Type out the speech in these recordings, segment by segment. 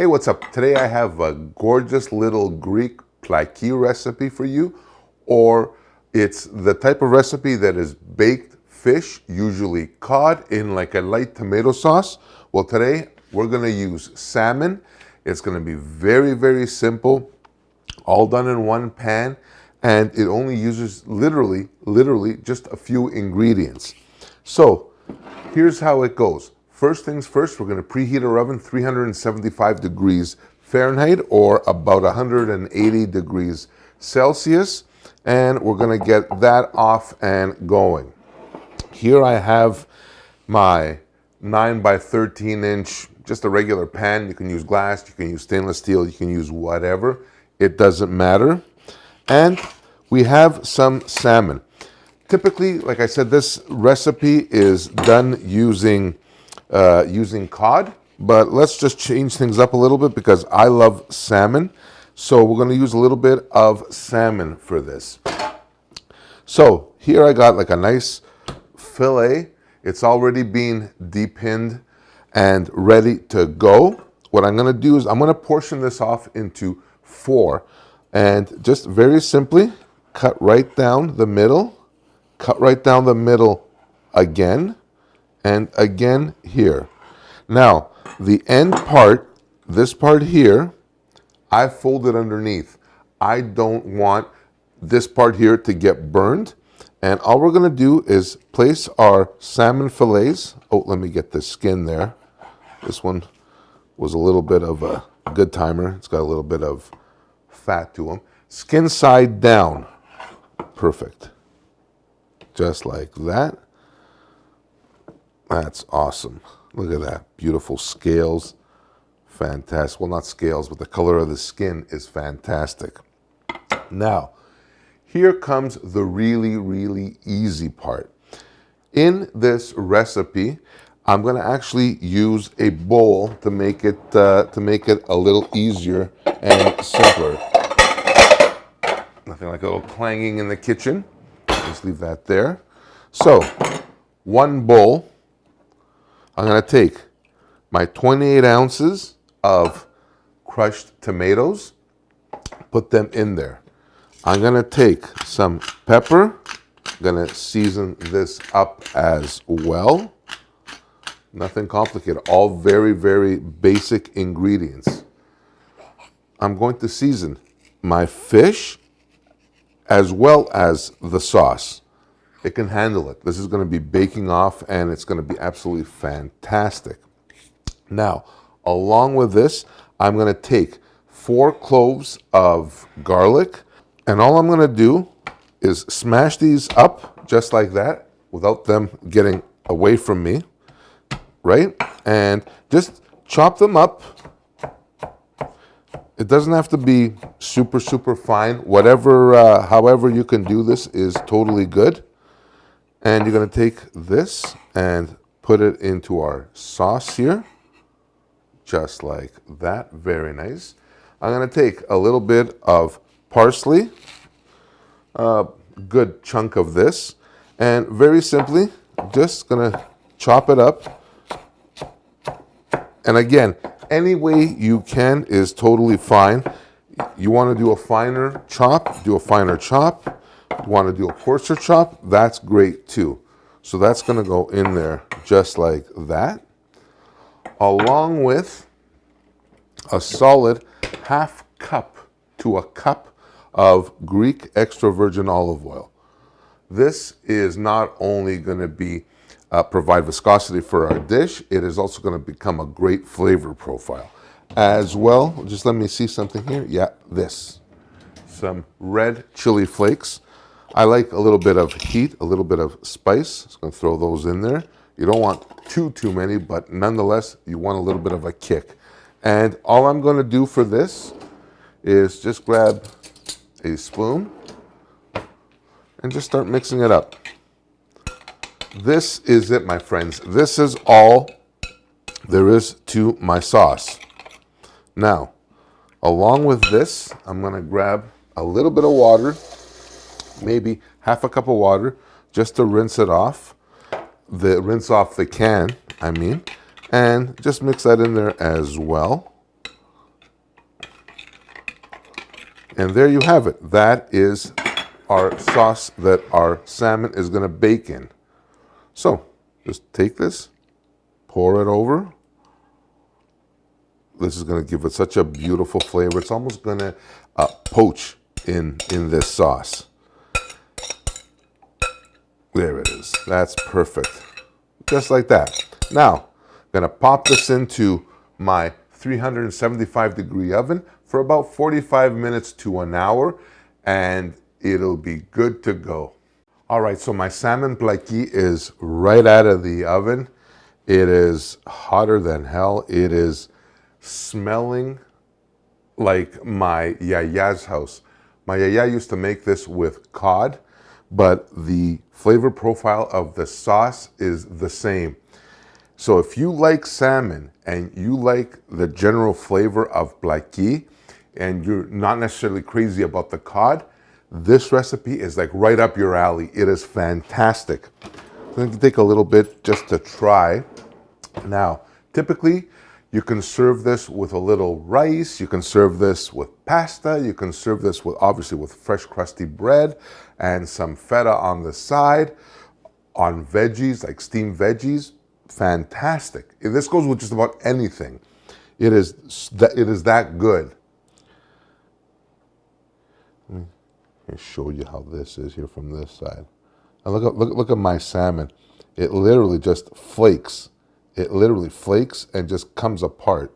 what's up? Today I have a gorgeous little Greek plaki recipe for you, or it's the type of recipe that is baked fish, usually cod, in like a light tomato sauce. Well, today we're gonna use salmon. It's gonna be very, very simple, all done in one pan, and it only uses literally just a few ingredients. So here's how it goes. First things first, we're going to preheat our oven 375 degrees Fahrenheit or about 180 degrees Celsius, and we're going to get that off and going. Here I have my 9 by 13 inch, just a regular pan. You can use glass, you can use stainless steel, you can use whatever. It doesn't matter. And we have some salmon. Typically, like I said, this recipe is done using cod, but let's just change things up a little bit because I love salmon. So we're going to use a little bit of salmon for this. So here I got like a nice fillet. It's already been depinned and ready to go. What I'm going to do is I'm going to portion this off into 4 and just very simply cut right down the middle, cut right down the middle again, and again here. Now, the end part, this part here, I folded underneath. I don't want this part here to get burned. And all we're gonna do is place our salmon fillets. Oh, let me get the skin there. This one was a little bit of a good timer. It's got a little bit of fat to them. Skin side down. Perfect. Just like that. That's awesome. Look at that. Beautiful scales. Fantastic. Well, not scales, but the color of the skin is fantastic. Now, here comes the really, really easy part. In this recipe, I'm going to actually use a bowl to make it a little easier and simpler. Nothing like a little clanging in the kitchen. Just leave that there. So, one bowl. I'm going to take my 28 ounces of crushed tomatoes, put them in there. I'm going to take some pepper. I'm going to season this up as well. Nothing complicated. All very, very basic ingredients. I'm going to season my fish as well as the sauce. It can handle it. This is going to be baking off and it's going to be absolutely fantastic. Now, along with this, I'm going to take 4 cloves of garlic, and all I'm going to do is smash these up just like that without them getting away from me, right? And just chop them up. It doesn't have to be super, super fine. Whatever, however you can do this is totally good. And you're going to take this and put it into our sauce here. Just like that. Very nice. I'm going to take a little bit of parsley. A good chunk of this. And very simply, just going to chop it up. And again, any way you can is totally fine. You want to do a finer chop, do a finer chop. You want to do a coarser chop, that's great too. So that's going to go in there just like that, along with a solid half cup to a cup of Greek extra virgin olive oil. This is not only going to provide viscosity for our dish, it is also going to become a great flavor profile. As well, just let me see something here. Yeah, this. Some red chili flakes. I like a little bit of heat, a little bit of spice. Just going to throw those in there. You don't want too many, but nonetheless, you want a little bit of a kick. And all I'm going to do for this is just grab a spoon and just start mixing it up. This is it, my friends. This is all there is to my sauce. Now, along with this, I'm going to grab a little bit of water, maybe half a cup of water, just to rinse it off. Rinse off the can, I mean, and just mix that in there as well. And there you have it. That is our sauce that our salmon is going to bake in. So just take this, pour it over. This is going to give it such a beautiful flavor. It's almost going to poach in this sauce. There it is. That's perfect. Just like that. Now, I'm going to pop this into my 375-degree oven for about 45 minutes to an hour, and it'll be good to go. All right, so my Salmon Plaki is right out of the oven. It is hotter than hell. It is smelling like my yaya's house. My yaya used to make this with cod, but the flavor profile of the sauce is the same. So if you like salmon and you like the general flavor of Plaki and you're not necessarily crazy about the cod, this recipe is like right up your alley. It is fantastic. I'm going to take a little bit just to try. Now, typically, you can serve this with a little rice. You can serve this with pasta. You can serve this with, obviously, with fresh crusty bread and some feta on the side, on veggies, like steamed veggies. Fantastic. This goes with just about anything. It is that good. Let me show you how this is here from this side. And look at my salmon. It literally just flakes. It literally flakes and just comes apart.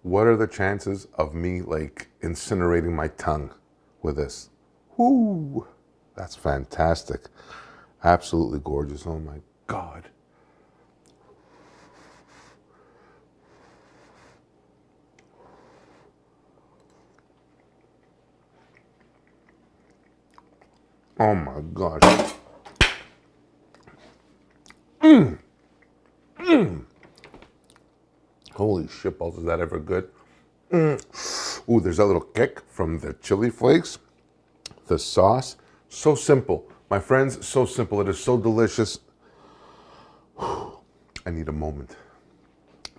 What are the chances of me like incinerating my tongue with this? Whoo! That's fantastic. Absolutely gorgeous. Oh my God. Oh my gosh. Holy shitballs, is that ever good? Ooh, there's that little kick from the chili flakes. The sauce, so simple. My friends, so simple. It is so delicious. I need a moment.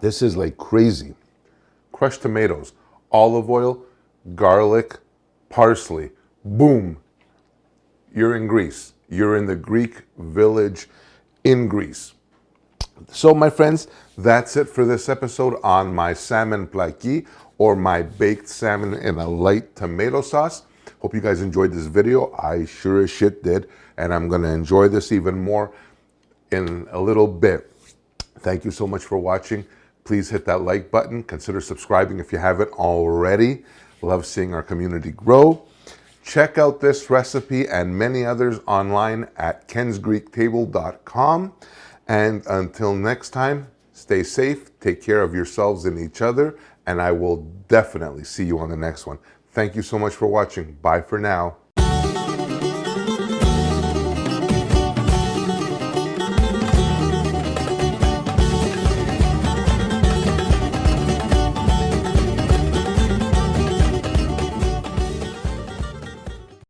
This is like crazy. Crushed tomatoes, olive oil, garlic, parsley. Boom. You're in Greece. You're in the Greek village in Greece. So my friends, that's it for this episode on my Salmon Plaki, or my baked salmon in a light tomato sauce. Hope you guys enjoyed this video. I sure as shit did, and I'm gonna enjoy this even more in a little bit. Thank you so much for watching. Please hit that like button. Consider subscribing if you haven't already. Love seeing our community grow. Check out this recipe and many others online at kensgreektable.com. And until next time, stay safe, take care of yourselves and each other, and I will definitely see you on the next one. Thank you so much for watching. Bye for now.